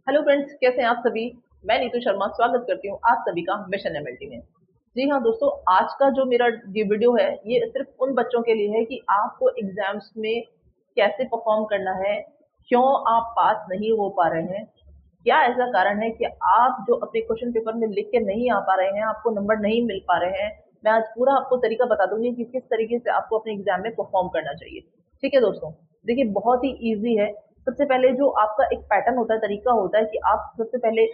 Hello friends, कैसे हैं आप सभी। मैं नीतू शर्मा स्वागत करती हूँ आप सभी का मिशन एमएलटी में। जी हाँ दोस्तों, आज का जो मेरा ये वीडियो है ये सिर्फ उन बच्चों के लिए है कि आपको एग्जाम्स में कैसे परफॉर्म करना है, क्यों आप पास नहीं हो पा रहे हैं, क्या ऐसा कारण है कि आप जो अपने क्वेश्चन पेपर में लिख के नहीं आ पा रहे हैं, आपको नंबर नहीं मिल पा रहे हैं। मैं आज पूरा आपको तरीका बता दूंगी कि किस तरीके से आपको अपने एग्जाम में परफॉर्म करना चाहिए। ठीक है दोस्तों, देखिए बहुत ही ईजी है। सबसे पहले जो आपका एक पैटर्न होता है, तरीका होता है कि आप सबसे पहले,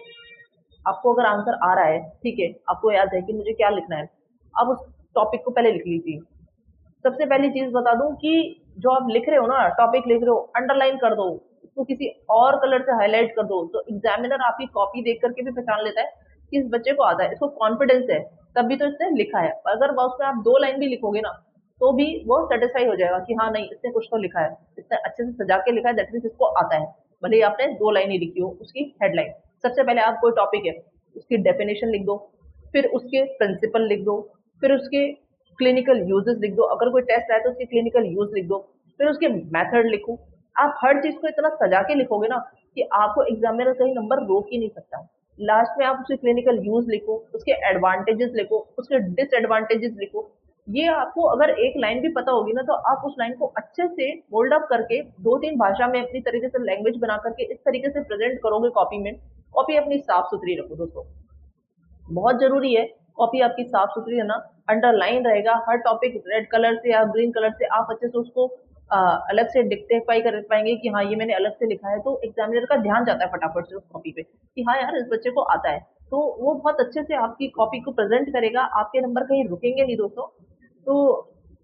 आपको अगर आंसर आ रहा है, ठीक है, आपको याद है कि मुझे क्या लिखना है, आप उस टॉपिक को पहले लिख लीजिए। सबसे पहली चीज बता दूं कि जो आप लिख रहे हो ना, टॉपिक लिख रहे हो, अंडरलाइन कर दो, उसको किसी और कलर से हाईलाइट कर दो, तो एग्जामिनर आपकी कॉपी देख करके भी पहचान लेता है कि इस बच्चे को आता है, इसको कॉन्फिडेंस है, तभी तो इसने लिखा है। अगर उसमें आप 2 लाइन भी लिखोगे ना, तो भी वो सेटिस्फाई हो जाएगा कि हाँ नहीं, इसने कुछ तो लिखा है, इसने अच्छे से सजा के लिखा है, दैट मीन्स इसको आता है। भले ही आपने 2 लाइन ही लिखी हो उसकी हेडलाइन। सबसे पहले आप कोई टॉपिक है, उसकी डेफिनेशन लिख दो, फिर उसके प्रिंसिपल लिख दो, फिर उसके क्लिनिकल यूजेस लिख दो, अगर कोई टेस्ट आए तो उसके क्लिनिकल यूज लिख दो, फिर उसके मेथड लिखो। आप हर चीज को इतना सजा के लिखोगे ना कि आपको एग्जामिनर कहीं नंबर रोक ही नहीं सकता। लास्ट में आप उसके क्लिनिकल यूज लिखो, उसके एडवांटेजेस लिखो, उसके डिसएडवांटेजेस लिखो। ये आपको अगर एक लाइन भी पता होगी ना, तो आप उस लाइन को अच्छे से होल्ड अप करके 2-3 भाषा में अपनी तरीके से लैंग्वेज बना करके इस तरीके से प्रेजेंट करोगे कॉपी में। कॉपी अपनी साफ सुथरी रखो दोस्तों, बहुत जरूरी है कॉपी आपकी साफ सुथरी है ना। अंडरलाइन रहेगा हर टॉपिक, रेड कलर से या ग्रीन कलर से आप अच्छे से उसको अलग से डिक्टेफाई कर पाएंगे कि हाँ ये मैंने अलग से लिखा है, तो एग्जामिनर का ध्यान जाता है फटाफट से उस कॉपी पे कि हाँ यार इस बच्चे को आता है। तो वो बहुत अच्छे से आपकी कॉपी को प्रेजेंट करेगा, आपके नंबर कहीं रुकेंगे नहीं दोस्तों। तो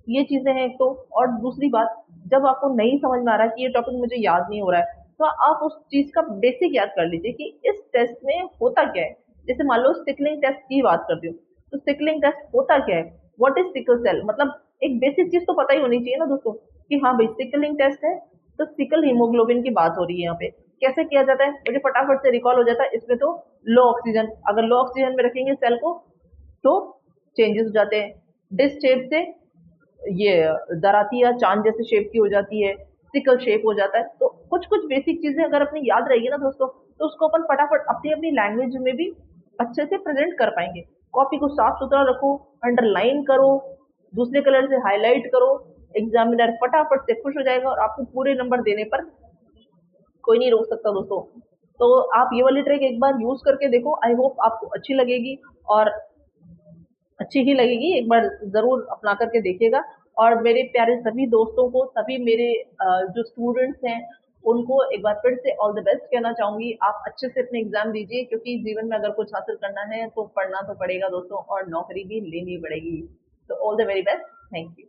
ये चीजें हैं एक तो। और दूसरी बात, जब आपको नहीं समझ में आ रहा है कि ये टॉपिक मुझे याद नहीं हो रहा है, तो आप उस चीज का बेसिक याद कर लीजिए कि इस टेस्ट में होता क्या है। जैसे मान लो सिकलिंग टेस्ट की बात करती हूँ, तो सिकलिंग टेस्ट होता क्या है, व्हाट इज सिकल सेल, मतलब एक बेसिक चीज तो पता ही होनी चाहिए ना दोस्तों कि हाँ भाई सिकलिंग टेस्ट है। तो सिकल हीमोग्लोबिन की बात हो रही है यहाँ पे, कैसे किया जाता है मुझे फटाफट से रिकॉल हो जाता है। इसमें तो लो ऑक्सीजन, अगर लो ऑक्सीजन में रखेंगे सेल को तो चेंजेस हो जाते हैं, डिस शेप से ये दराती या चांद जैसे शेप की हो जाती है, सिकल शेप हो जाता है। तो कुछ कुछ बेसिक चीजें अगर अपनी याद रहेगी ना दोस्तों, तो उसको अपन फटाफट अपनी अपनी लैंग्वेज में भी अच्छे से प्रेजेंट कर पाएंगे। कॉपी को साफ सुथरा रखो, अंडरलाइन करो, दूसरे कलर से हाईलाइट करो, एग्जामिनर फटाफट से खुश हो जाएगा और आपको पूरे नंबर देने पर कोई नहीं रोक सकता दोस्तों। तो आप ये वाली ट्रिक एक बार यूज करके देखो, आई होप आपको अच्छी लगेगी, और अच्छी ही लगेगी, एक बार जरूर अपना करके देखिएगा। और मेरे प्यारे सभी दोस्तों को, सभी मेरे जो स्टूडेंट्स हैं, उनको एक बार फिर से ऑल द बेस्ट कहना चाहूंगी। आप अच्छे से अपने एग्जाम दीजिए, क्योंकि जीवन में अगर कुछ हासिल करना है तो पढ़ना तो पड़ेगा दोस्तों, और नौकरी भी लेनी पड़ेगी। तो all the very best, thank you.